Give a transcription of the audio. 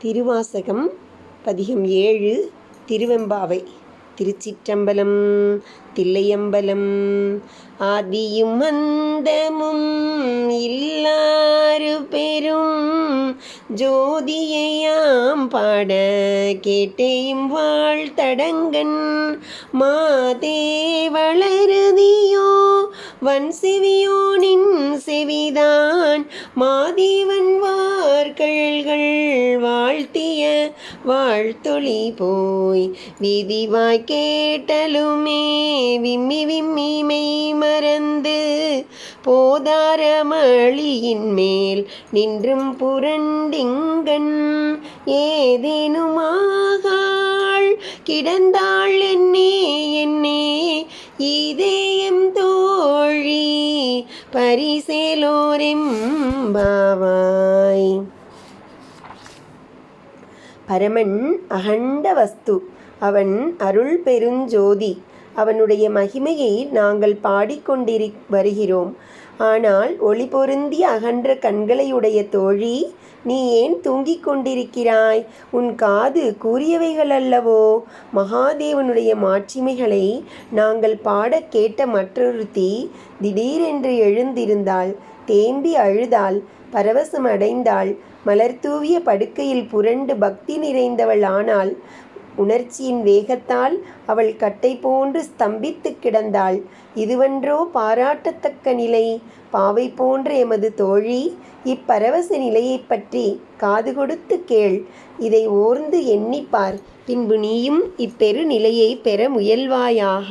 திருவாசகம் பதிகம் 7 திருவெம்பாவை. திருச்சிற்றம்பலம். தில்லையம்பலம். ஆதியும் அந்தமும் இல்லாறு பெரும் ஜோதியையாம் பாட கேட்டேயும் வாழ்த்தடங்கன் மாதே வளருதியோ வன் செவியோனின் செவிதான் மாதேவன் வார்கழல்கள் வாழ்த்திய வாழ்த்தொளி போய் விதிவாய் கேட்டலுமே விம்மி விம்மி மெய் மறந்து போதாரமளியின் மேல் நின்றும் புரண்டிங்கன் ஏதேனுமாகாள் கிடந்தாள் என்னே என்னே இதேயம் தோழி பரிசேலோரெம்பாவாய். பரமன் அகண்ட வஸ்து, அவன் அருள் பெருஞ்சோதி. அவனுடைய மகிமையை நாங்கள் வருகிறோம். ஆனால் ஒளி பொருந்திய அகன்ற கண்களையுடைய தோழி, நீ ஏன் தூங்கிக் கொண்டிருக்கிறாய்? உன் காது கூறியவைகள் அல்லவோ? மகாதேவனுடைய மாட்சிமைகளை நாங்கள் பாடக் கேட்ட மற்றொருத்தி திடீரென்று எழுந்திருந்தாள். தேம்பி அழுதாள், பரவசம் அடைந்தாள். மலர் தூவிய படுக்கையில் புரண்டு பக்தி நிறைந்தவள் ஆனாள். உணர்ச்சியின் வேகத்தால் அவள் கட்டை போன்று ஸ்தம்பித்து கிடந்தாள். இதுவன்றோ பாராட்டத்தக்க நிலை? பாவை போன்ற எமது தோழி, இப்பரவச நிலையை பற்றி காது கொடுத்து கேள். இதை ஓர்ந்து எண்ணிப்பார். பின்பு நீயும் இப்பெரு நிலையை பெற முயல்வாயாக.